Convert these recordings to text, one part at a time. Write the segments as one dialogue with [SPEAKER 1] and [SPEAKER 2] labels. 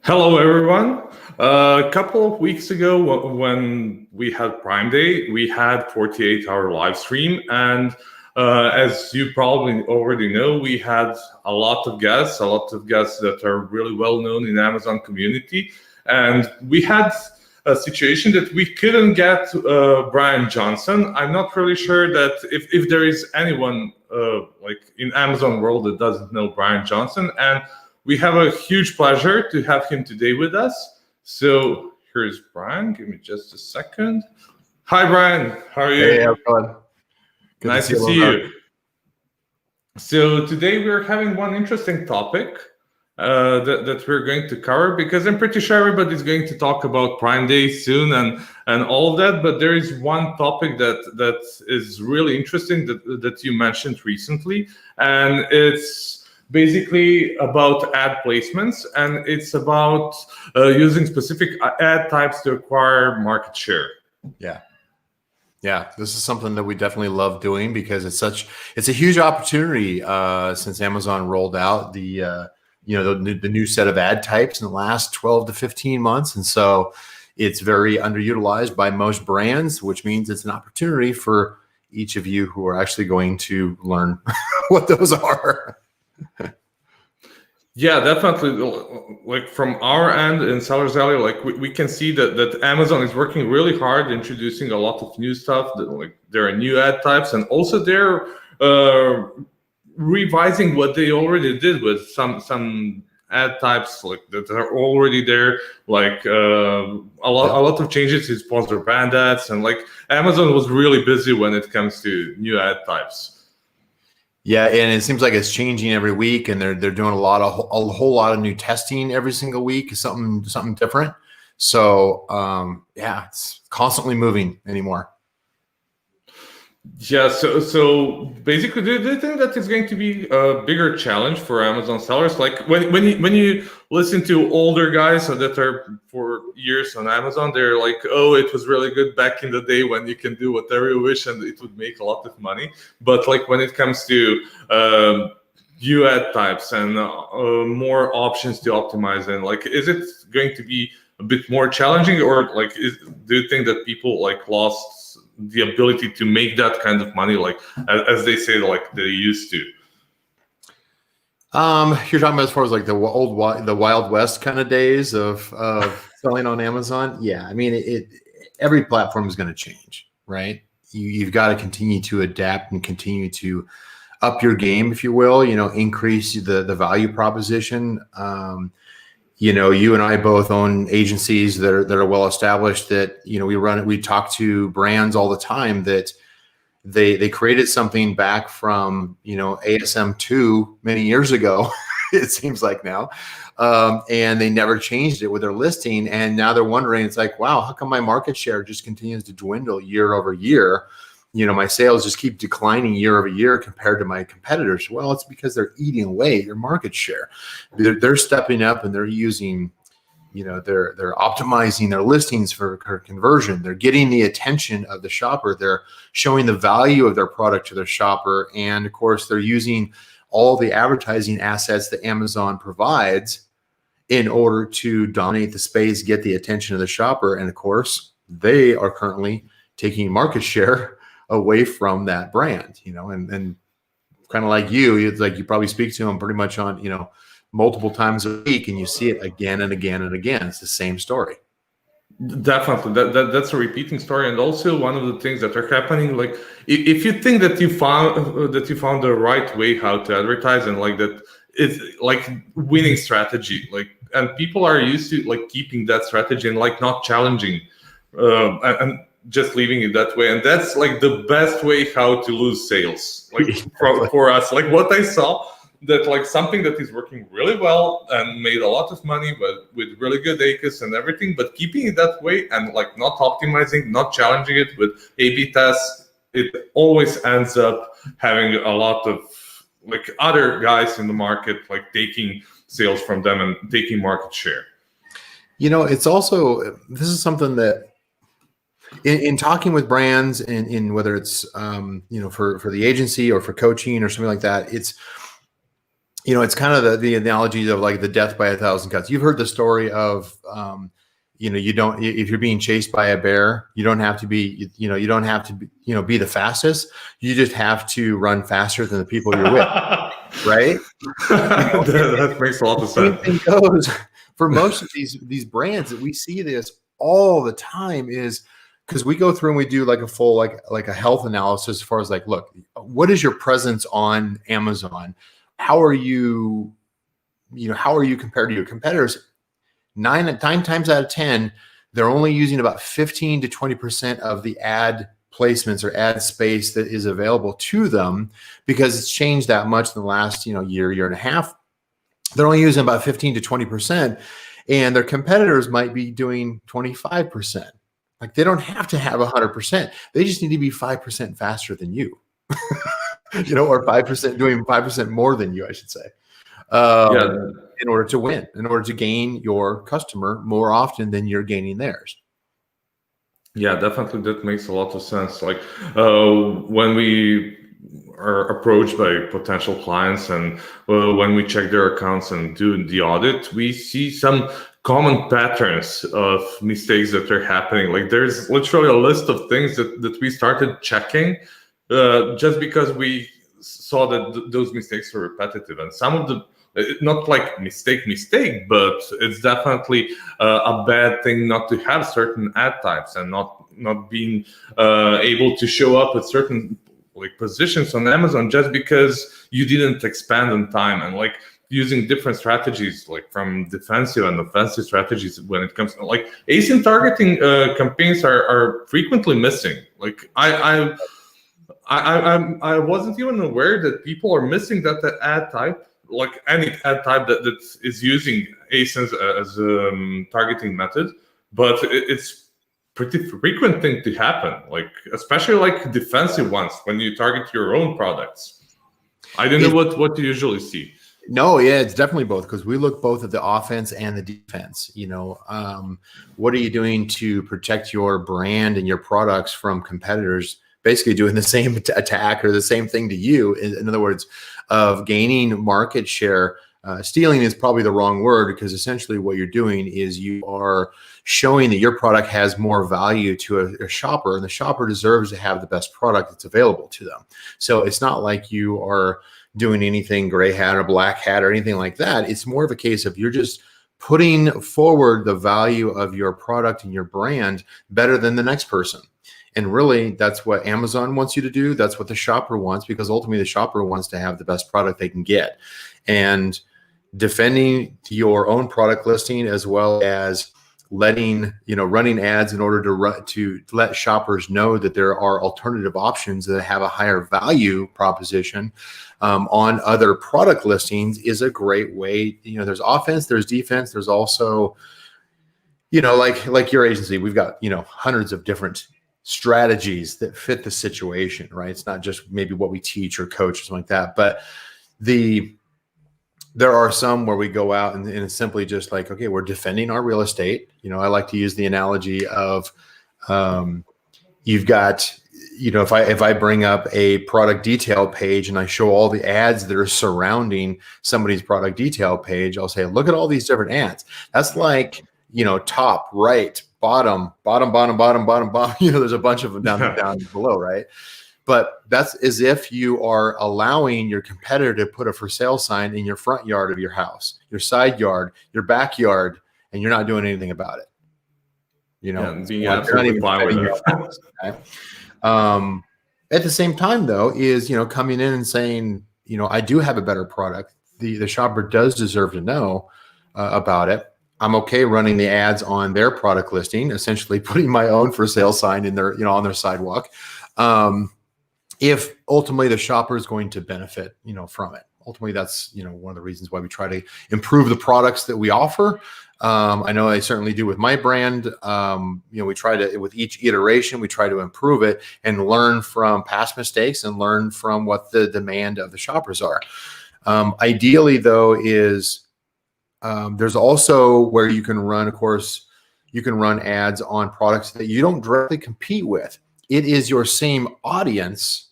[SPEAKER 1] Hello, everyone. A couple of weeks ago, when we had Prime Day, we had 48-hour live stream, and as you probably already know, we had a lot of guests that are really well known in Amazon community, and we had a situation that we couldn't get Brian Johnson. I'm not really sure that if there is anyone like in Amazon world that doesn't know Brian Johnson, and we have a huge pleasure to have him today with us. So here's Brian. Give me just a second. Hi, Brian. How are
[SPEAKER 2] Hey, how's
[SPEAKER 1] you?
[SPEAKER 2] it going? Good
[SPEAKER 1] Nice
[SPEAKER 2] see
[SPEAKER 1] to
[SPEAKER 2] you,
[SPEAKER 1] see
[SPEAKER 2] Lazar.
[SPEAKER 1] you. So today we're having one interesting topic that we're going to cover because I'm pretty sure everybody's going to talk about Prime Day soon and all of that. But there is one topic that is really interesting that you mentioned recently, and it's basically about ad placements, and it's about using specific ad types to acquire market share.
[SPEAKER 2] Yeah, this is something that we definitely love doing because it's a huge opportunity since Amazon rolled out the new set of ad types in the last 12 to 15 months. And so it's very underutilized by most brands, which means it's an opportunity for each of you who are actually going to learn what those are.
[SPEAKER 1] Yeah, definitely. Like from our end in Sellers Alley, like we can see that Amazon is working really hard introducing a lot of new stuff. Like there are new ad types, and also they're uh, revising what they already did with some ad types like that are already there. Like a lot of changes in sponsored brand ads, and like Amazon was really busy when it comes to new ad types.
[SPEAKER 2] Yeah, and it seems like it's changing every week, and they're doing a whole lot of new testing every single week, something different. So yeah, it's constantly moving anymore.
[SPEAKER 1] Yeah, so basically, do you think that is going to be a bigger challenge for Amazon sellers? Like when you listen to older guys that are for years on Amazon, they're like, "Oh, it was really good back in the day when you can do whatever you wish and it would make a lot of money." But like when it comes to new ad types and more options to optimize, and like, is it going to be a bit more challenging, or like, do you think that people like lost the ability to make that kind of money, like as they say, like they used to?
[SPEAKER 2] You're talking about as far as like the Wild West kind of days of selling on Amazon. Yeah, I mean every platform is going to change, right? You've got to continue to adapt and continue to up your game, if you will. Increase the value proposition. You and I both own agencies that are well established. That we talk to brands all the time that they created something back from ASM2 many years ago. It seems like now, and they never changed it with their listing, and now they're wondering. It's like, wow, how come my market share just continues to dwindle year over year? My sales just keep declining year over year compared to my competitors. Well, it's because they're eating away your market share. They're stepping up and they're using, they're optimizing their listings for conversion. They're getting the attention of the shopper. They're showing the value of their product to their shopper. And of course, they're using all the advertising assets that Amazon provides in order to dominate the space, get the attention of the shopper. And of course, they are currently taking market share away from that brand, and kind of like it's like you probably speak to them pretty much on, multiple times a week, and you see it again and again and again. It's the same story.
[SPEAKER 1] Definitely, that's a repeating story, and also one of the things that are happening. Like, if you think that you found the right way how to advertise, and like that, it's like winning strategy. Like, and people are used to like keeping that strategy and like not challenging, and just leaving it that way. And that's like the best way how to lose sales. Like for us, like what I saw, that like something that is working really well and made a lot of money, but with really good ACOS and everything, but keeping it that way and like not optimizing, not challenging it with A/B tests, it always ends up having a lot of like other guys in the market like taking sales from them and taking market share.
[SPEAKER 2] It's also, this is something that in talking with brands, in whether it's for the agency or for coaching or something like that, it's kind of the analogy of like the death by 1,000 cuts. You've heard the story of, you don't, if you're being chased by a bear, you don't have to be, you don't have to be the fastest. You just have to run faster than the people you're with, right?
[SPEAKER 1] That makes a lot of
[SPEAKER 2] Same
[SPEAKER 1] sense.
[SPEAKER 2] thing goes for most of these brands that we see this all the time, is because we go through and we do like a full like a health analysis as far as like, look, what is your presence on Amazon? How are you compared to your competitors? Nine times out of 10, they're only using about 15 to 20% of the ad placements or ad space that is available to them, because it's changed that much in the last year and a half. They're only using about 15 to 20%, and their competitors might be doing 25%. Like, they don't have to have 100%. They just need to be 5% faster than you, or 5% doing 5% more than you, I should say.
[SPEAKER 1] Yeah.
[SPEAKER 2] In order to win, in order to gain your customer more often than you're gaining theirs.
[SPEAKER 1] Yeah, definitely. That makes a lot of sense. Like when we are approached by potential clients and when we check their accounts and do the audit, we see some common patterns of mistakes that are happening. Like, there's literally a list of things that we started checking just because we saw that those mistakes were repetitive. And some of the, not like mistake, but it's definitely a bad thing not to have certain ad types and not being able to show up at certain like positions on Amazon just because you didn't expand on time, and like using different strategies, like from defensive and offensive strategies when it comes to like ASIN targeting campaigns are frequently missing. Like I wasn't even aware that people are missing that ad type, like any ad type that is using ASINs as a targeting method, but it's pretty frequent thing to happen, like especially like defensive ones when you target your own products. I don't know what you usually see.
[SPEAKER 2] No, yeah, it's definitely both, because we look both at the offense and the defense. What are you doing to protect your brand and your products from competitors basically doing the same attack or the same thing to you? In other words, of gaining market share. Stealing is probably the wrong word, because essentially what you're doing is you are showing that your product has more value to a shopper, and the shopper deserves to have the best product that's available to them. So it's not like you are doing anything gray hat or black hat or anything like that. It's more of a case of you're just putting forward the value of your product and your brand better than the next person. And really, that's what Amazon wants you to do. That's what the shopper wants, because ultimately the shopper wants to have the best product they can get. And defending your own product listing, as well as running ads in order to let shoppers know that there are alternative options that have a higher value proposition on other product listings, is a great way. There's offense, there's defense, there's also, like your agency, we've got hundreds of different strategies that fit the situation, right? It's not just maybe what we teach or coach or something like that, but there are some where we go out and it's simply just like, okay, we're defending our real estate. I like to use the analogy of you've got, if I bring up a product detail page and I show all the ads that are surrounding somebody's product detail page, I'll say, look at all these different ads. That's like, top, right, bottom. There's a bunch of them down below, right? But that's as if you are allowing your competitor to put a for sale sign in your front yard of your house, your side yard, your backyard, and you're not doing anything about it.
[SPEAKER 1] Being absolutely fine with it.
[SPEAKER 2] Okay? At the same time, though, is coming in and saying, I do have a better product. The shopper does deserve to know about it. I'm okay running the ads on their product listing, essentially putting my own for sale sign in their, on their sidewalk. If ultimately the shopper is going to benefit, from it. Ultimately, that's, one of the reasons why we try to improve the products that we offer. I know I certainly do with my brand. We try to, with each iteration, we try to improve it and learn from past mistakes and learn from what the demand of the shoppers are. Ideally, though, is there's also where you can run, of course, you can run ads on products that you don't directly compete with. It is your same audience,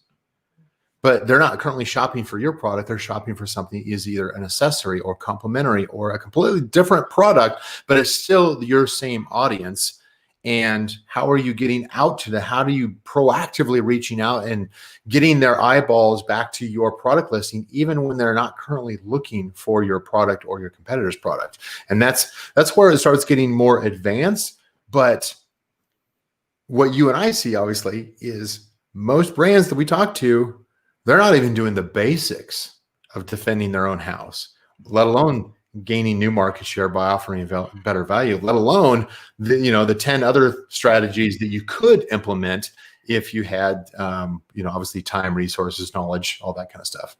[SPEAKER 2] but they're not currently shopping for your product. They're shopping for something that is either an accessory or complementary or a completely different product, but it's still your same audience. And how are you getting out to how do you proactively reaching out and getting their eyeballs back to your product listing, even when they're not currently looking for your product or your competitor's product? And that's where it starts getting more advanced. But what you and I see, obviously, is most brands that we talk to, they're not even doing the basics of defending their own house, let alone gaining new market share by offering better value, let alone the 10 other strategies that you could implement if you had, obviously time, resources, knowledge, all that kind of stuff.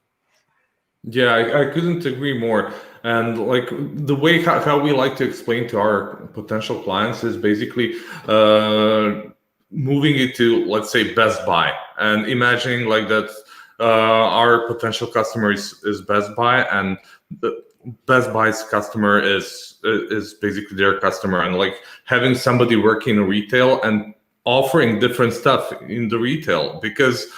[SPEAKER 1] Yeah, I couldn't agree more. And like the way how we like to explain to our potential clients is basically moving it to, let's say, Best Buy, and imagining like that our potential customer is Best Buy, and the Best Buy's customer is basically their customer, and like having somebody working in retail and offering different stuff in the retail, because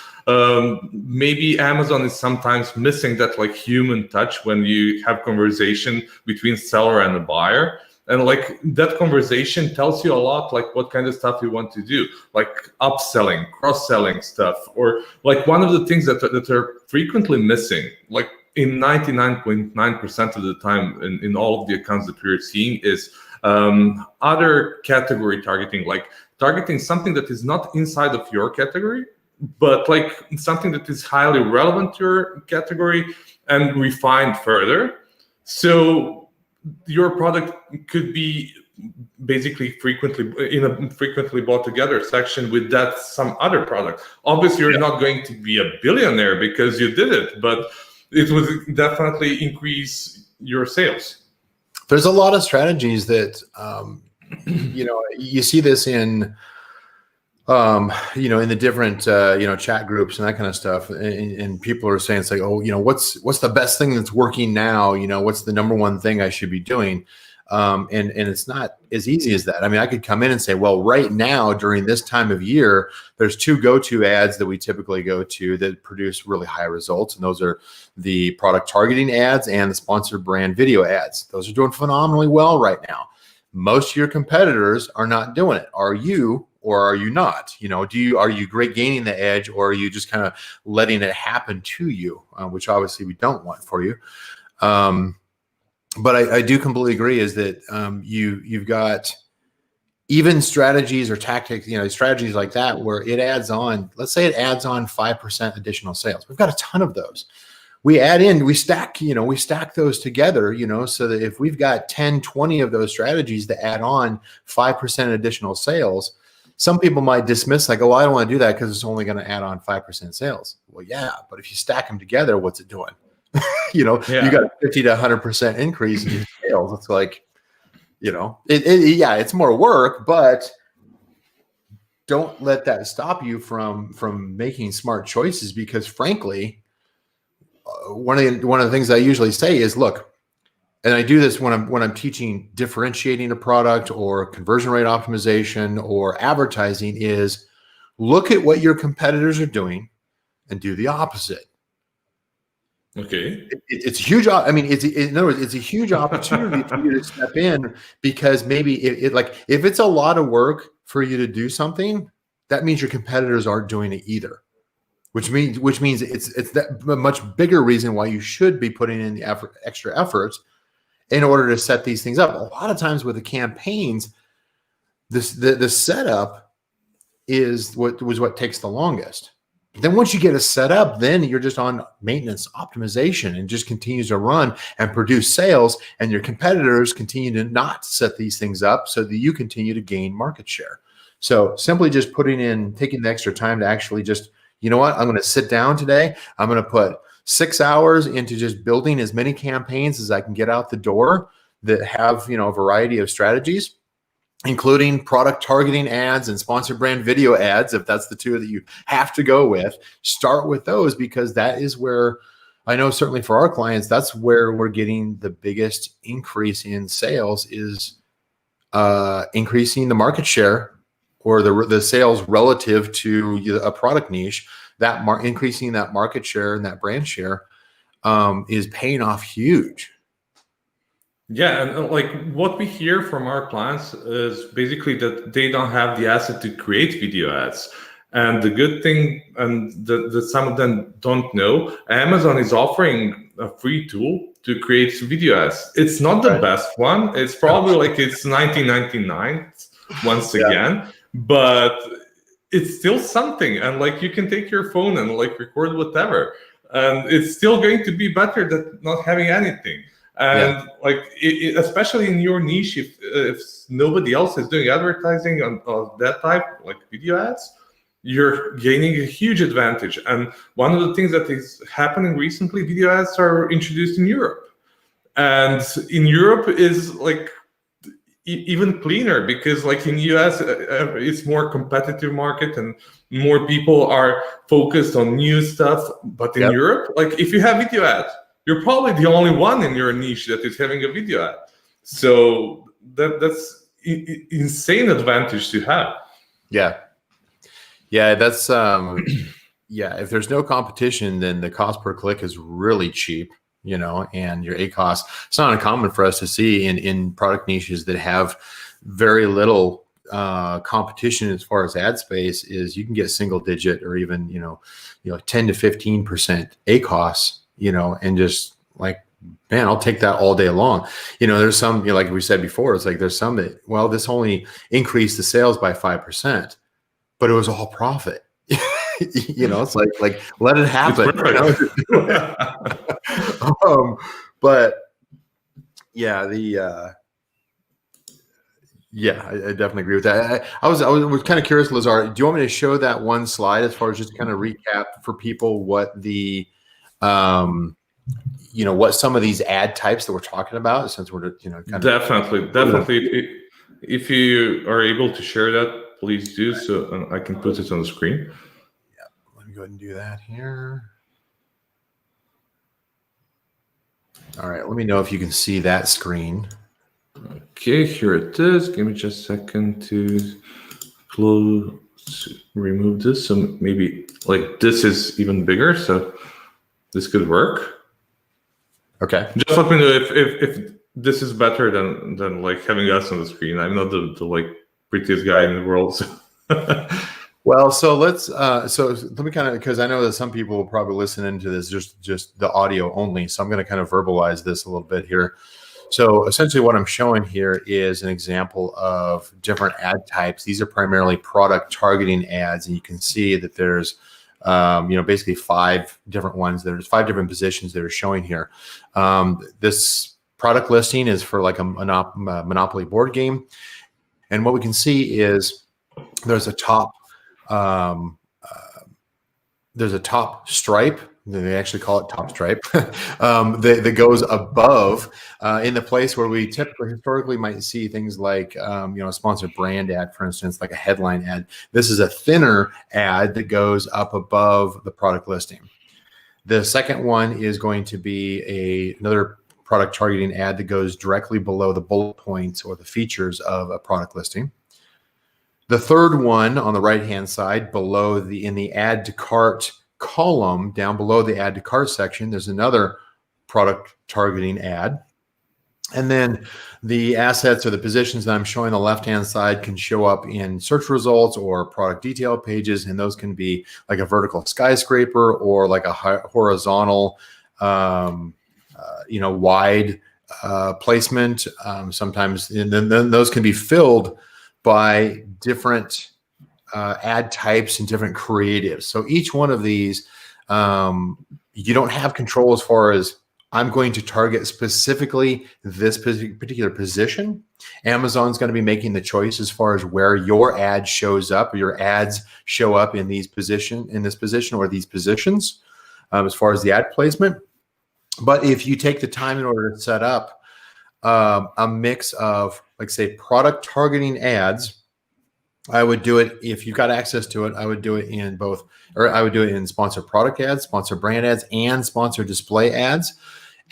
[SPEAKER 1] maybe Amazon is sometimes missing that like human touch when you have conversation between seller and the buyer. And like that conversation tells you a lot, like what kind of stuff you want to do, like upselling, cross-selling stuff, or like one of the things that are frequently missing, like in 99.9% of the time in all of the accounts that we're seeing, is other category targeting, like targeting something that is not inside of your category, but like something that is highly relevant to your category and refined further. So your product could be basically frequently bought together section with that some other product. Obviously, you're not going to be a billionaire because you did it, but it would definitely increase your sales.
[SPEAKER 2] There's a lot of strategies that you see this in in the different, chat groups and that kind of stuff. And people are saying, it's like, oh, what's the best thing that's working now? What's the number one thing I should be doing? And it's not as easy as that. I mean, I could come in and say, well, right now during this time of year, there's two go-to ads that we typically go to that produce really high results. And those are the product targeting ads and the sponsored brand video ads. Those are doing phenomenally well right now. Most of your competitors are not doing it. Are you? Or are you not? Are you great gaining the edge, or are you just kind of letting it happen to you, which obviously we don't want for you. But I do completely agree is that you've got even strategies or tactics, strategies like that where it adds on, let's say it adds on 5% additional sales. We've got a ton of those. We stack those together, so that if we've got 10, 20 of those strategies that add on 5% additional sales, some people might dismiss like, oh, I don't want to do that because it's only going to add on 5% sales. Well, yeah, but if you stack them together, what's it doing? You got a 50 to 100% increase in your sales. It's like, it's more work, but don't let that stop you from making smart choices, because frankly, one of the things I usually say is, look, and I do this when I'm teaching differentiating a product or conversion rate optimization or advertising, is look at what your competitors are doing and do the opposite.
[SPEAKER 1] Okay.
[SPEAKER 2] It's huge. I mean, in other words, it's a huge opportunity for you to step in, because maybe if it's a lot of work for you to do something, that means your competitors aren't doing it either. Which means it's that much bigger reason why you should be putting in the extra effort in order to set these things up. A lot of times with the campaigns, the setup is what takes the longest. But then once you get it set up, then you're just on maintenance optimization and just continues to run and produce sales, and your competitors continue to not set these things up so that you continue to gain market share. So simply just taking the extra time to actually just, you know what, I'm going to sit down today. I'm going to put 6 hours into just building as many campaigns as I can get out the door that have, a variety of strategies, including product targeting ads and sponsored brand video ads. If that's the two that you have to go with, start with those, because that is where I know certainly for our clients, that's where we're getting the biggest increase in sales, is increasing the market share or the sales relative to a product niche that increasing that market share and that brand share is paying off huge.
[SPEAKER 1] Yeah, and like what we hear from our clients is basically that they don't have the asset to create video ads. And the good thing, and that some of them don't know, Amazon is offering a free tool to create video ads. It's not the best one. It's probably like it's 1999 once again, but it's still something. And like you can take your phone and like record whatever, and it's still going to be better than not having anything. And like especially in your niche, if nobody else is doing advertising of that type, like video ads, you're gaining a huge advantage. And one of the things that is happening recently, video ads are introduced in Europe, and in Europe is like even cleaner, because like in US it's more competitive market and more people are focused on new stuff. But in Europe, like if you have video ads, you're probably the only one in your niche that is having a video ad. So that's insane advantage to have.
[SPEAKER 2] Yeah, that's if there's no competition, then the cost per click is really cheap, and your ACoS. It's not uncommon for us to see in product niches that have very little competition as far as ad space is you can get single digit or even 10 to 15% ACoS, and just like, man, I'll take that all day long. There's some, like we said before, it's like there's some that, well, this only increased the sales by 5%, but it was all profit. It's like let it happen. But yeah, I definitely agree with that. I was kind of curious, Lazar. Do you want me to show that one slide as far as just kind of recap for people what the what some of these ad types that we're talking about, since we're
[SPEAKER 1] definitely. If you are able to share that, please do so. I can put it on the screen.
[SPEAKER 2] Yeah, let me go ahead and do that here. All right, let me know if you can see that screen.
[SPEAKER 1] Okay, here it is. Give me just a second to remove this. So maybe like this is even bigger, so this could work.
[SPEAKER 2] Okay.
[SPEAKER 1] Just let me know if this is better than like having us on the screen. I'm not the like prettiest guy in the world. So.
[SPEAKER 2] Well, so let's let me kind of, because I know that some people will probably listen into this just the audio only. So I'm going to kind of verbalize this a little bit here. So essentially what I'm showing here is an example of different ad types. These are primarily product targeting ads. And you can see that there's, basically 5 different ones. There's 5 different positions that are showing here. This product listing is for like a Monopoly board game. And what we can see is there's a top stripe. They actually call it top stripe that goes above in the place where we typically historically might see things like a sponsored brand ad, for instance, like a headline ad. This is a thinner ad that goes up above the product listing. The second one is going to be another product targeting ad that goes directly below the bullet points or the features of a product listing. The third one on the right-hand side in the add to cart column down below the add to cart section, there's another product targeting ad. And then the assets or the positions that I'm showing on the left-hand side can show up in search results or product detail pages. And those can be like a vertical skyscraper or like a horizontal, wide placement. Sometimes, and then those can be filled by different ad types and different creatives. So each one of these, you don't have control as far as I'm going to target specifically this particular position. Amazon's going to be making the choice as far as where your ad shows up, or your ads show up in this position or these positions, as far as the ad placement. But if you take the time in order to set up a mix of, like, say, product targeting ads, I would do it, if you've got access to it, I would do it in both, or I would do it in sponsored product ads, sponsored brand ads, and sponsored display ads.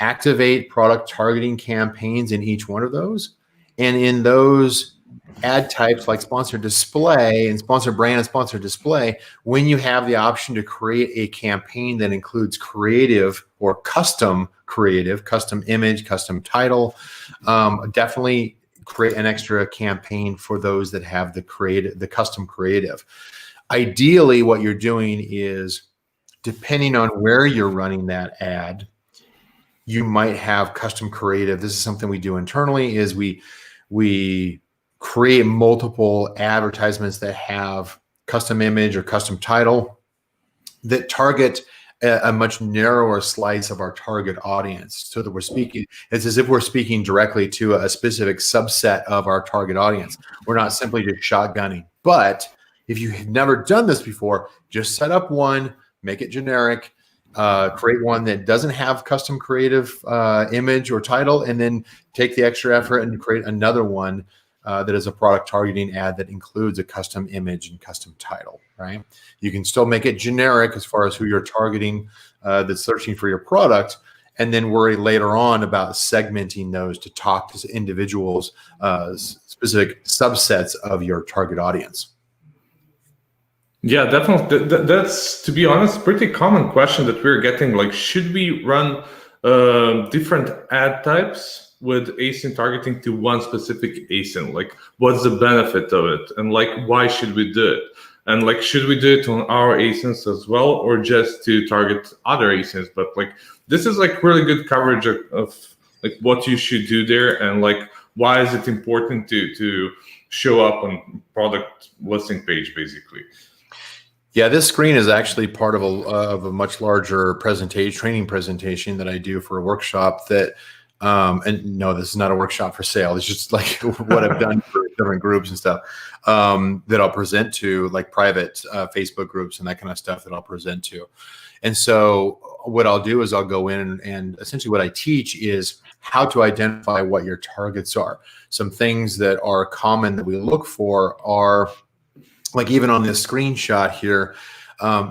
[SPEAKER 2] Activate product targeting campaigns in each one of those. And in those ad types like sponsored display and sponsored brand and sponsored display, when you have the option to create a campaign that includes creative or custom creative, custom image, custom title, definitely create an extra campaign for those that have the custom creative. Ideally, what you're doing is, depending on where you're running that ad, you might have custom creative. This is something we do internally, is we create multiple advertisements that have custom image or custom title that target a much narrower slice of our target audience, so that it's as if we're speaking directly to a specific subset of our target audience. We're not simply just shotgunning. But if you have never done this before, just set up one, make it generic, create one that doesn't have custom creative image or title, and then take the extra effort and create another one that is a product targeting ad that includes a custom image and custom title, right? You can still make it generic as far as who you're targeting that's searching for your product, and then worry later on about segmenting those to talk to individuals, specific subsets of your target audience.
[SPEAKER 1] Yeah, definitely. That's, to be honest, pretty common question that we're getting. Like, should we run different ad types with ASIN targeting to one specific ASIN? Like, what's the benefit of it? And like, why should we do it? And like, should we do it on our ASINs as well, or just to target other ASINs? But like, this is like really good coverage of like what you should do there, and like, why is it important to show up on product listing page, basically.
[SPEAKER 2] Yeah, this screen is actually part of a much larger training presentation that I do for a workshop that, and no, this is not a workshop for sale. It's just like what I've done for different groups and stuff that I'll present to, like private Facebook groups and that kind of stuff that I'll present to. And so what I'll do is I'll go in and essentially what I teach is how to identify what your targets are. Some things that are common that we look for are, like even on this screenshot here,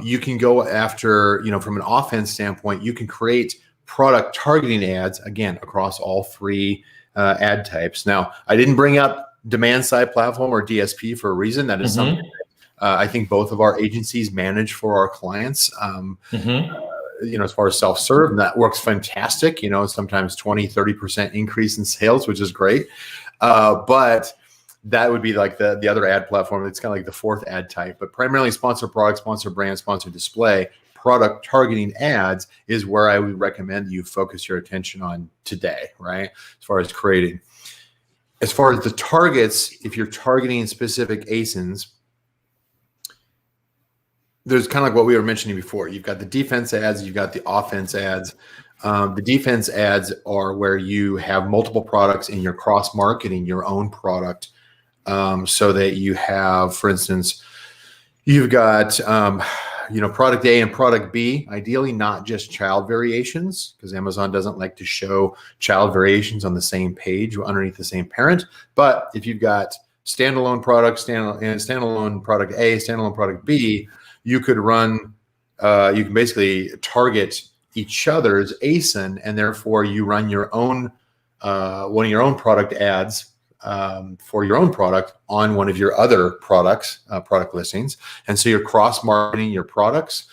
[SPEAKER 2] you can go after, from an offense standpoint, you can create product targeting ads, again, across all three ad types. Now, I didn't bring up demand side platform or DSP for a reason. That is something that, I think both of our agencies manage for our clients. As far as self-serve, and that works fantastic. Sometimes 20, 30% increase in sales, which is great. But that would be like the other ad platform. It's kind of like the fourth ad type, but primarily sponsored product, sponsored brand, sponsored display, product targeting ads is where I would recommend you focus your attention on today, right? As far as creating. As far as the targets, if you're targeting specific ASINs, there's kind of like what we were mentioning before. You've got the defense ads, you've got the offense ads. The defense ads are where you have multiple products and you're cross-marketing your own product. So that you have, for instance, you've got, product A and product B, ideally not just child variations, because Amazon doesn't like to show child variations on the same page underneath the same parent. But if you've got standalone product, standalone product A, standalone product B, you could run, you can basically target each other's ASIN, and therefore you run your own, one of your own product ads for your own product on one of your other products, product listings. And so you're cross-marketing your products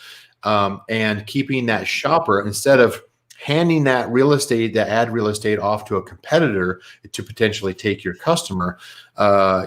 [SPEAKER 2] and keeping that shopper, instead of handing that ad real estate off to a competitor to potentially take your customer,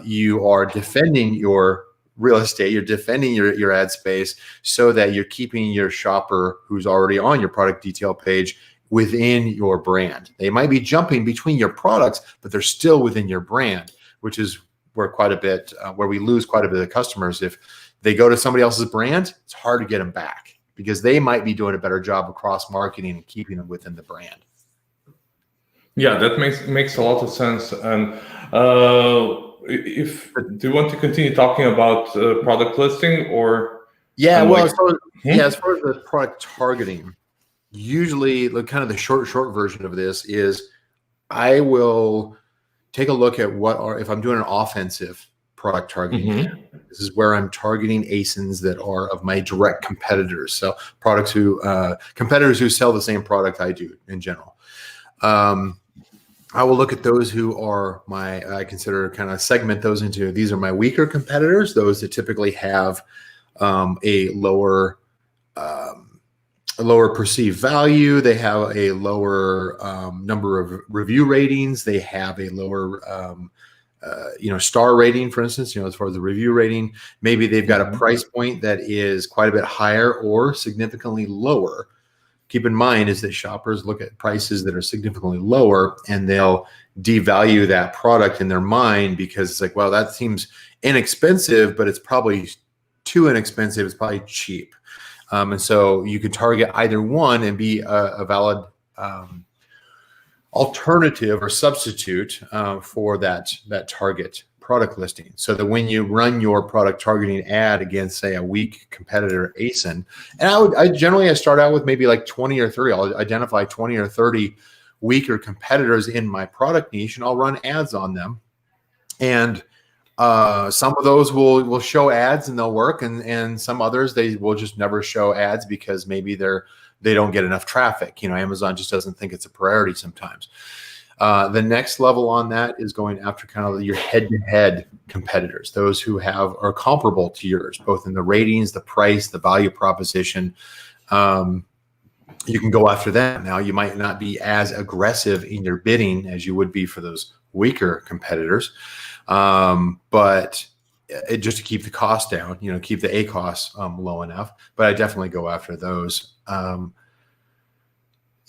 [SPEAKER 2] you are defending your real estate, you're defending your ad space so that you're keeping your shopper who's already on your product detail page within your brand. They might be jumping between your products, but they're still within your brand, which is where where we lose quite a bit of customers. If they go to somebody else's brand, it's hard to get them back because they might be doing a better job of cross-marketing and keeping them within the brand.
[SPEAKER 1] Yeah, that makes a lot of sense. And do you want to continue talking about product listing or?
[SPEAKER 2] Yeah, well, as far as the product targeting, usually kind of the short version of this is I will take a look at if I'm doing an offensive product targeting, this is where I'm targeting ASINs that are of my direct competitors. So competitors who sell the same product I do in general. I will look at those who are I consider kind of segment those into, these are my weaker competitors, those that typically have a lower perceived value. They have a lower number of review ratings. They have a lower star rating, for instance, as far as the review rating. Maybe they've got a price point that is quite a bit higher or significantly lower. Keep in mind is that shoppers look at prices that are significantly lower and they'll devalue that product in their mind because it's like, well, that seems inexpensive, but it's probably too inexpensive. It's probably cheap. And so you can target either one and be a valid alternative or substitute for that target product listing, so that when you run your product targeting ad against, say, a weak competitor ASIN, and I generally start out with maybe like 20 or 30. I'll identify 20 or 30 weaker competitors in my product niche, and I'll run ads on them. And some of those will show ads and they'll work, and some others they will just never show ads because maybe they don't get enough traffic. Amazon just doesn't think it's a priority sometimes. The next level on that is going after kind of your head-to-head competitors, those who are comparable to yours, both in the ratings, the price, the value proposition. You can go after them. Now, you might not be as aggressive in your bidding as you would be for those weaker competitors, but just to keep the cost down, keep the ACoS low enough. But I definitely go after those.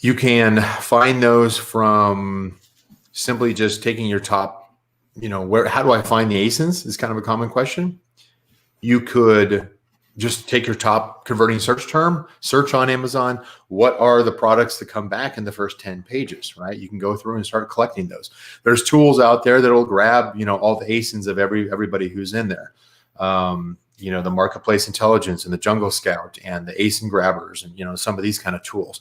[SPEAKER 2] You can find those from simply just taking your top, how do I find the ASINs is kind of a common question. You could just take your top converting search term, search on Amazon. What are the products that come back in the first 10 pages, right? You can go through and start collecting those. There's tools out there that'll grab, all the ASINs of everybody who's in there. The Marketplace Intelligence and the Jungle Scout and the ASIN grabbers and, some of these kind of tools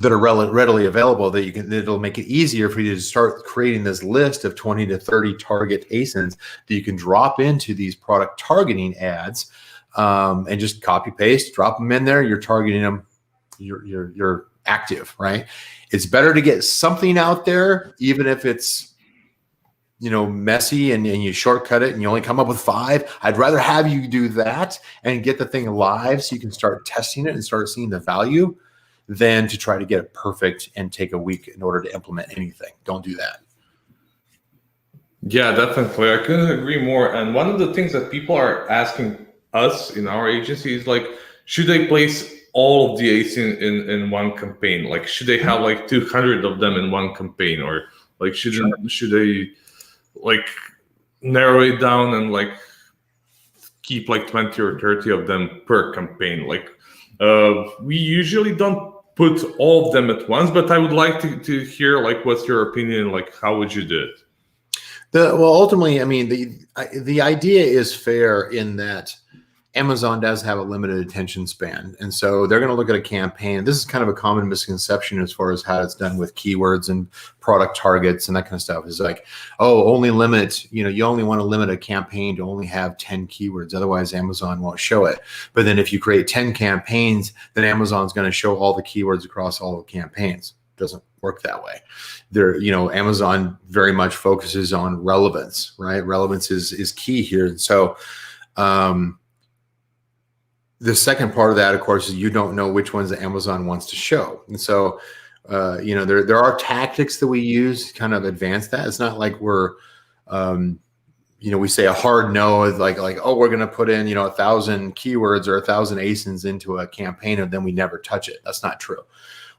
[SPEAKER 2] that are readily available that'll make it easier for you to start creating this list of 20 to 30 target ASINs that you can drop into these product targeting ads and just copy paste, drop them in there. You're targeting them. You're active, right? It's better to get something out there, even if it's, messy and you shortcut it and you only come up with 5. I'd rather have you do that and get the thing live so you can start testing it and start seeing the value than to try to get it perfect and take a week in order to implement anything. Don't do that.
[SPEAKER 1] Yeah, definitely. I couldn't agree more. And one of the things that people are asking us in our agency is like, should they place all of the ASIN in one campaign? Like, should they have like 200 of them in one campaign, or like should they like narrow it down and like keep like 20 or 30 of them per campaign? Like we usually don't put all of them at once, but I would like to hear like what's your opinion, like how would you do it?
[SPEAKER 2] Ultimately, I mean, the idea is fair in that Amazon does have a limited attention span. And so they're going to look at a campaign. This is kind of a common misconception as far as how it's done with keywords and product targets and that kind of stuff. Is like, oh, only limit, you only want to limit a campaign to only have 10 keywords. Otherwise, Amazon won't show it. But then if you create 10 campaigns, then Amazon's going to show all the keywords across all the campaigns. It doesn't work that way. Amazon very much focuses on relevance, right? Relevance is key here. And so, the second part of that, of course, is you don't know which ones that Amazon wants to show. And so, there are tactics that we use to kind of advance that. It's not like we're, we say a hard no, like, oh, we're going to put in, 1,000 keywords or 1,000 ASINs into a campaign and then we never touch it. That's not true.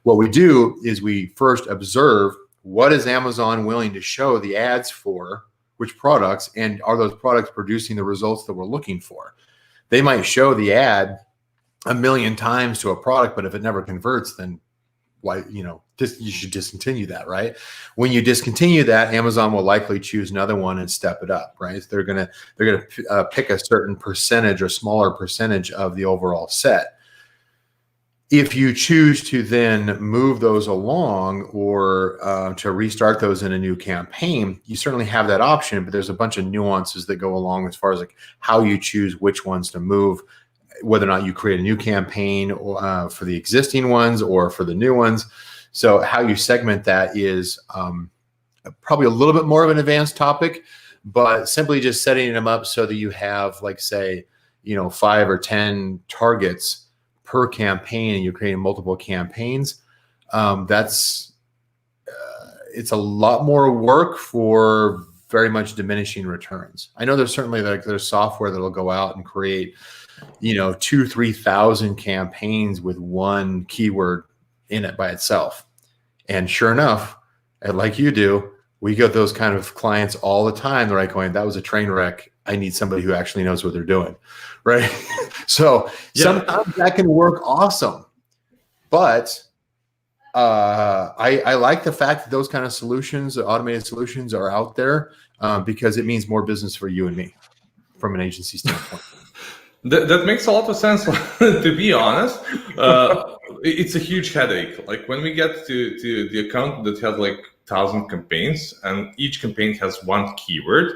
[SPEAKER 2] What we do is we first observe what is Amazon willing to show the ads for, which products, and are those products producing the results that we're looking for? They might show the ad 1 million times to a product, but if it never converts, then why, you should discontinue that, right? When you discontinue that, Amazon will likely choose another one and step it up, right? So they're gonna pick a certain percentage or smaller percentage of the overall set. If you choose to then move those along or to restart those in a new campaign, you certainly have that option, but there's a bunch of nuances that go along as far as like how you choose which ones to move, whether or not you create a new campaign or, for the existing ones or for the new ones. So how you segment that is probably a little bit more of an advanced topic, but simply just setting them up so that you have, like, say, 5 or 10 targets per campaign, and you're creating multiple campaigns. It's a lot more work for very much diminishing returns. I know there's certainly there's software that'll go out and create, 2,000-3,000 campaigns with one keyword in it by itself. And sure enough, like you do, we get those kind of clients all the time. They're like going, that was a train wreck. I need somebody who actually knows what they're doing. Right. So sometimes that can work awesome. But I like the fact that those kind of solutions, automated solutions, are out there because it means more business for you and me from an agency standpoint.
[SPEAKER 1] That makes a lot of sense. To be honest, it's a huge headache. Like when we get to the account that has like 1,000 campaigns and each campaign has one keyword,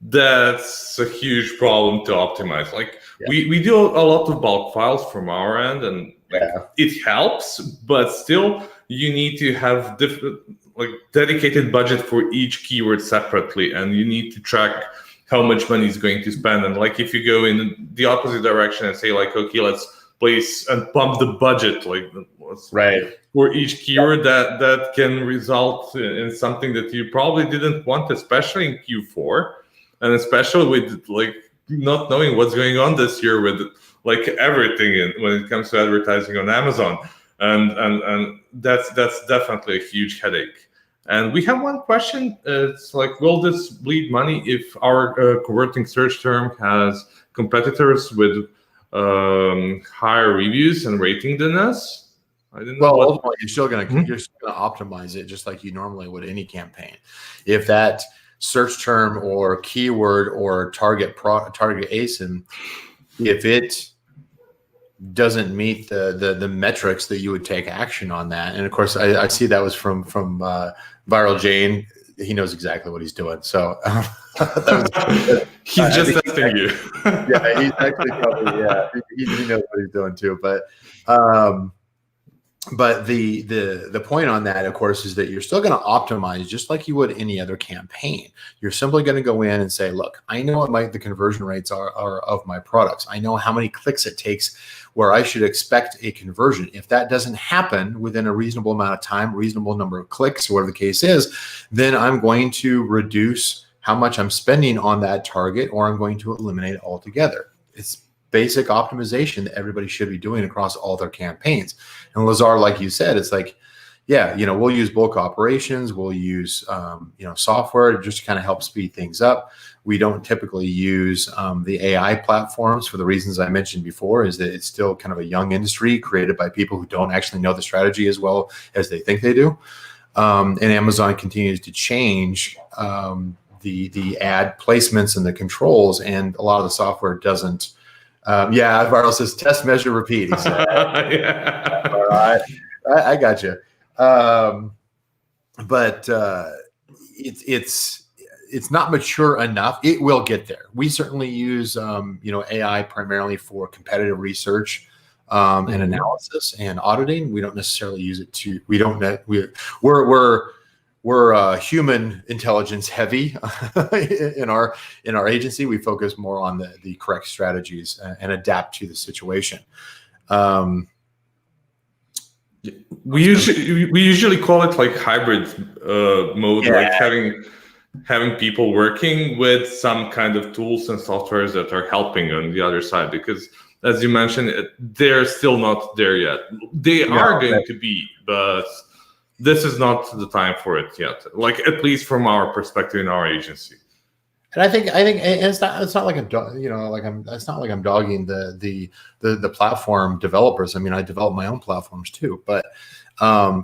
[SPEAKER 1] that's a huge problem to optimize. Like we do a lot of bulk files from our end, and it helps, but still you need to have different, like, dedicated budget for each keyword separately, and you need to track how much money is going to spend. And like if you go in the opposite direction and say like, okay, let's place and pump the budget, like for each keyword, that can result in something that you probably didn't want, especially in Q4, and especially with like not knowing what's going on this year with like everything when it comes to advertising on Amazon, and that's definitely a huge headache. And we have one question. It's like, will this bleed money if our converting search term has competitors with higher reviews and rating than us? I didn't know.
[SPEAKER 2] Well, ultimately, you're still going to optimize it just like you normally would any campaign. If that search term or keyword or target ASIN, if it doesn't meet the metrics that you would take action on that, and of course, I see that was from Viral Jane. He knows exactly what he's doing. So
[SPEAKER 1] he's just testing you.
[SPEAKER 2] Yeah, he's actually probably he knows what he's doing too. But the point on that, of course, is that you're still going to optimize just like you would any other campaign. You're simply going to go in and say, look, I know what the conversion rates are of my products. I know how many clicks it takes where I should expect a conversion. If that doesn't happen within a reasonable amount of time, reasonable number of clicks, whatever the case is, then I'm going to reduce how much I'm spending on that target, or I'm going to eliminate it altogether. It's basic optimization that everybody should be doing across all their campaigns. And Lazar, like you said, it's like, we'll use bulk operations, we'll use software just to kind of help speed things up. We don't typically use the AI platforms for the reasons I mentioned before, is that it's still kind of a young industry created by people who don't actually know the strategy as well as they think they do. And Amazon continues to change the ad placements and the controls, and a lot of the software doesn't. Viral says test, measure, repeat. He said, all right, I got you. But it's not mature enough. It will get there. We certainly use AI primarily for competitive research and analysis and auditing. We don't necessarily use it to. We're human intelligence heavy in our agency. We focus more on the correct strategies and adapt to the situation.
[SPEAKER 1] We usually call it like hybrid mode, like having people working with some kind of tools and softwares that are helping on the other side, because as you mentioned, they're still not there yet. They are going to be, but this is not the time for it yet. Like, at least from our perspective in our agency.
[SPEAKER 2] And I think it's not like it's not like I'm dogging the platform developers. I mean, I develop my own platforms too, but I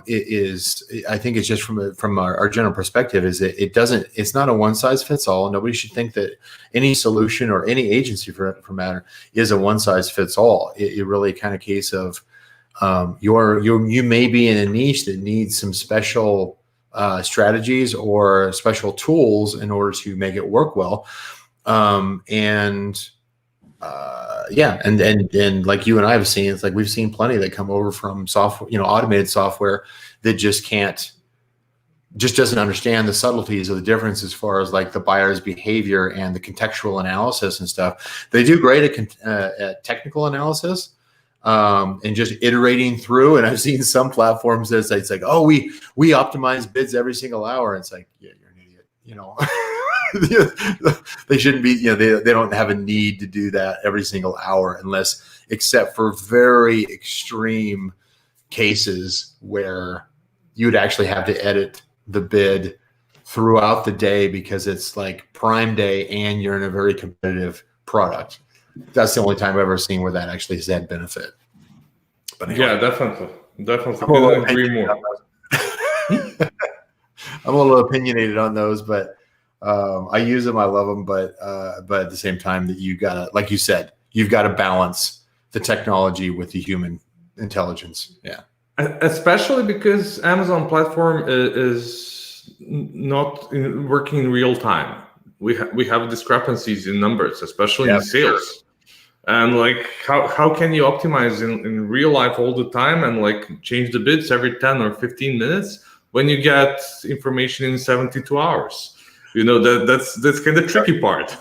[SPEAKER 2] think it's just from our general perspective is that it's not a one size fits all. Nobody should think that any solution or any agency for matter is a one size fits all. It really kind of case of you may be in a niche that needs some special strategies or special tools in order to make it work well. And yeah, and like you and I have seen, it's like we've seen plenty that come over from software, automated software that just doesn't understand the subtleties of the difference as far as like the buyer's behavior and the contextual analysis and stuff. They do great at technical analysis, and just iterating through. And I've seen some platforms that it's like, oh, we optimize bids every single hour. It's like, yeah, you're an idiot. They shouldn't be. They don't have a need to do that every single hour, except for very extreme cases where you would actually have to edit the bid throughout the day because it's like prime day and you're in a very competitive product. That's the only time I've ever seen where that actually has had benefit. But anyway,
[SPEAKER 1] yeah, definitely couldn't agree more.
[SPEAKER 2] I'm a little opinionated on those, but I use them, I love them, but at the same time that you gotta, like you said, you've got to balance the technology with the human intelligence. Yeah.
[SPEAKER 1] Especially because Amazon platform is not working in real time. We have discrepancies in numbers, especially in sales. And like, how can you optimize in real life all the time and like change the bids every 10 or 15 minutes when you get information in 72 hours? That's kind of tricky part.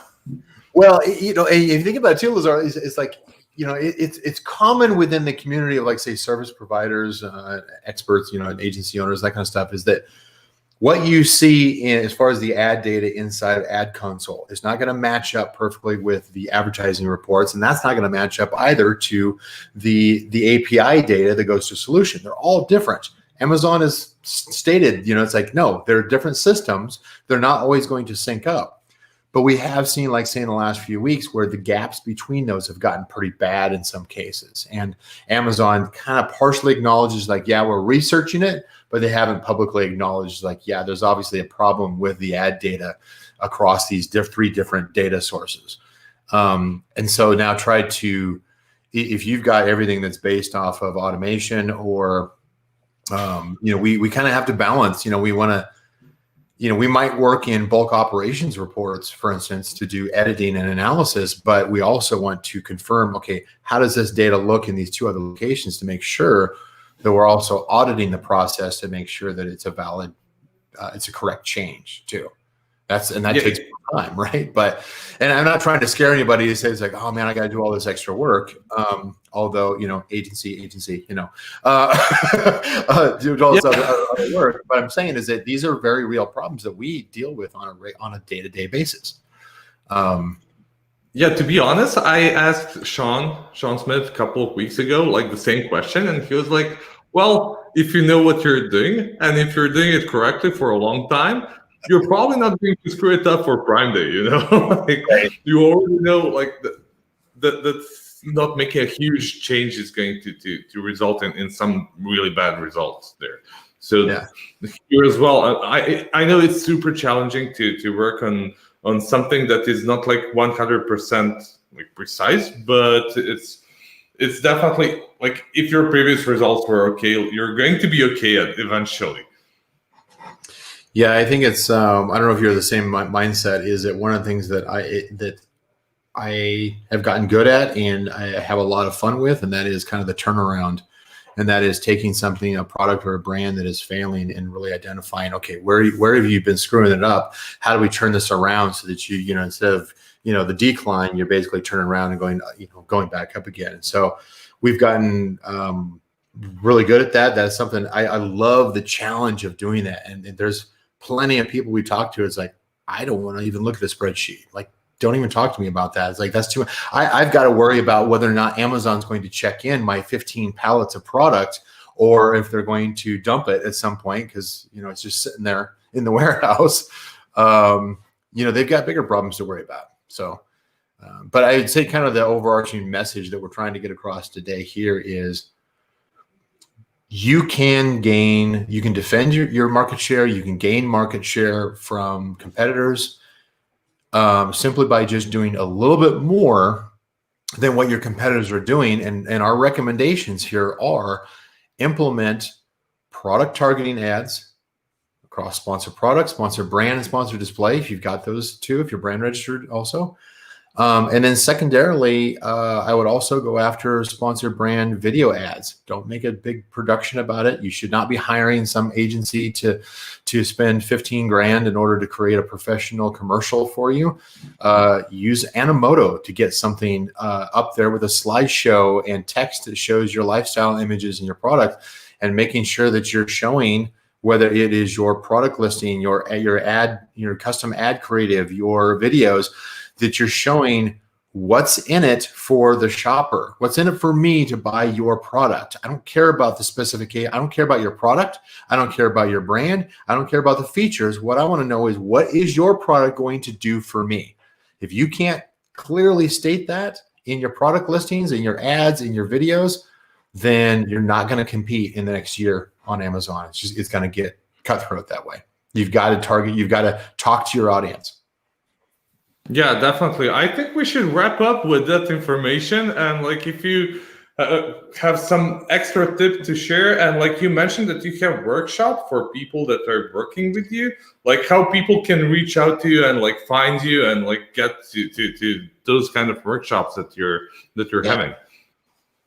[SPEAKER 2] Well, if you think about it too, Lazar, it's like, it's common within the community of like, say, service providers, experts, and agency owners, that kind of stuff, is that what you see as far as the ad data inside of Ad Console is not going to match up perfectly with the advertising reports, and that's not going to match up either to the API data that goes to solution. They're all different. Amazon has stated, it's like, no, they're different systems. They're not always going to sync up. But we have seen, like say in the last few weeks, where the gaps between those have gotten pretty bad in some cases. And Amazon kind of partially acknowledges like, yeah, we're researching it, but they haven't publicly acknowledged like, yeah, there's obviously a problem with the ad data across these three different data sources. And so now if you've got everything that's based off of automation or, we kind of have to balance, we want to, we might work in bulk operations reports, for instance, to do editing and analysis, but we also want to confirm, okay, how does this data look in these two other locations to make sure that we're also auditing the process to make sure that it's a valid, it's a correct change too. That takes time, right? And I'm not trying to scare anybody to say it's like, oh man, I got to do all this extra work. Although, agency, do all this other work. But I'm saying is that these are very real problems that we deal with on a day-to-day basis.
[SPEAKER 1] To be honest, I asked Sean Smith a couple of weeks ago, like the same question. And he was like, well, if you know what you're doing and if you're doing it correctly for a long time, you're probably not going to screw it up for Prime Day, You already know, like, that's not making a huge change is going to result in some really bad results there. So here as well, I know it's super challenging to work on something that is not like 100% like precise, but it's definitely like if your previous results were okay, you're going to be okay eventually.
[SPEAKER 2] Yeah, I think it's. I don't know if you're the same mindset. Is that one of the things that I have gotten good at and I have a lot of fun with, and that is kind of the turnaround, and that is taking something, a product or a brand that is failing, and really identifying, okay, where have you been screwing it up? How do we turn this around so that you instead of the decline, you're basically turning around and going back up again. And so we've gotten really good at that. That's something I love, the challenge of doing that. And there's plenty of people we talk to. It's like, I don't want to even look at the spreadsheet. Like, don't even talk to me about that. It's like, that's too much. I've got to worry about whether or not Amazon's going to check in my 15 pallets of product, or if they're going to dump it at some point because it's just sitting there in the warehouse. They've got bigger problems to worry about. So, but I'd say kind of the overarching message that we're trying to get across today here is you can defend your market share. You can gain market share from competitors simply by just doing a little bit more than what your competitors are doing. And our recommendations here are implement product targeting ads across sponsored products, sponsored brand, and sponsored display. If you've got those two, if you're brand registered also. And then secondarily, I would also go after sponsored brand video ads. Don't make a big production about it. You should not be hiring some agency to spend 15 grand in order to create a professional commercial for you. Use Animoto to get something up there with a slideshow and text that shows your lifestyle images and your product, and making sure that you're showing, whether it is your product listing, your ad, your custom ad creative, your videos, that you're showing what's in it for the shopper, what's in it for me to buy your product. I don't care about the specification. I don't care about your product. I don't care about your brand. I don't care about the features. What I want to know is, what is your product going to do for me? If you can't clearly state that in your product listings, in your ads, in your videos, then you're not going to compete in the next year on Amazon. It's going to get cutthroat that way. You've got to target, you've got to talk to your audience.
[SPEAKER 1] Yeah, definitely. I think we should wrap up with that information. And like, if you have some extra tip to share, and like you mentioned that you have workshop for people that are working with you, like how people can reach out to you and like find you and like get to those kind of workshops that you're having.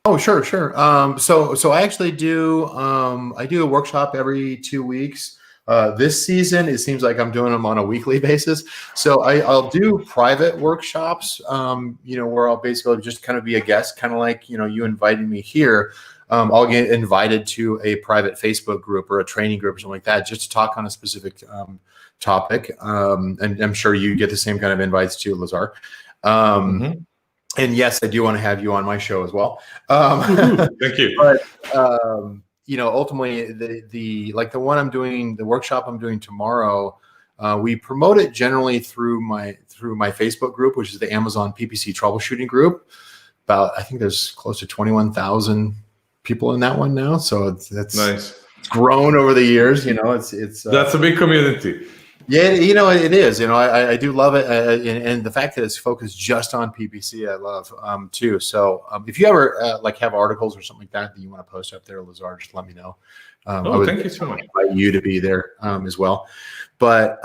[SPEAKER 2] Oh, sure. So I actually do I do a workshop every 2 weeks. This season, it seems like I'm doing them on a weekly basis. So I'll do private workshops, where I'll basically just kind of be a guest, kind of like, you invited me here. I'll get invited to a private Facebook group or a training group or something like that, just to talk on a specific topic. And I'm sure you get the same kind of invites too, Lazar. And yes, I do want to have you on my show as well.
[SPEAKER 1] Thank you.
[SPEAKER 2] But ultimately, the one I'm doing, the workshop I'm doing tomorrow, we promote it generally through my Facebook group, which is the Amazon PPC troubleshooting group. I think there's close to 21,000 people in that one now. So that's
[SPEAKER 1] nice.
[SPEAKER 2] It's grown over the years. It's
[SPEAKER 1] that's a big community.
[SPEAKER 2] Yeah, it is. I do love it, and the fact that it's focused just on PPC, I love too. So if you ever have articles or something like that you want to post up there, Lazar, just let me know.
[SPEAKER 1] Thank you so much.
[SPEAKER 2] Invite you to be there as well. But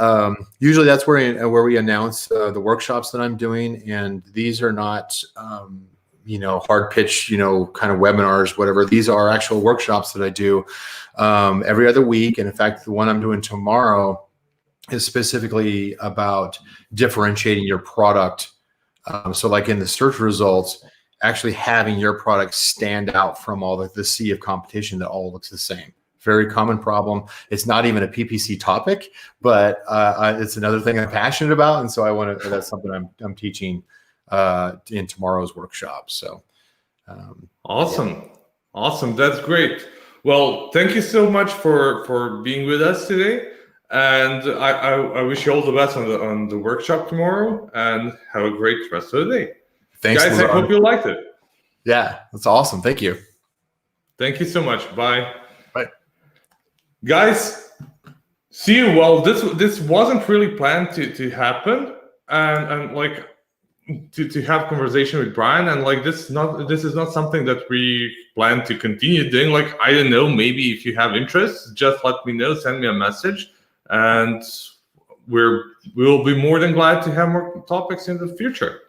[SPEAKER 2] usually that's where we announce the workshops that I'm doing, and these are not hard pitch, kind of webinars, whatever. These are actual workshops that I do every other week, and in fact, the one I'm doing tomorrow is specifically about differentiating your product. So like in the search results, actually having your product stand out from all the sea of competition that all looks the same. Very common problem. It's not even a PPC topic, but it's another thing I'm passionate about. And so that's something I'm teaching in tomorrow's workshop. So
[SPEAKER 1] awesome.
[SPEAKER 2] Yeah.
[SPEAKER 1] Awesome. That's great. Well, thank you so much for being with us today. And I wish you all the best on the workshop tomorrow, and have a great rest of the day.
[SPEAKER 2] Thanks,
[SPEAKER 1] guys.
[SPEAKER 2] Lazar.
[SPEAKER 1] I hope you liked it.
[SPEAKER 2] Yeah, that's awesome. Thank you.
[SPEAKER 1] Thank you so much. Bye.
[SPEAKER 2] Bye.
[SPEAKER 1] Guys, see you. Well, this wasn't really planned to happen, and like to have conversation with Brian, and like this is not something that we plan to continue doing. Like, I don't know, maybe if you have interest, just let me know, send me a message. And we'll be more than glad to have more topics in the future.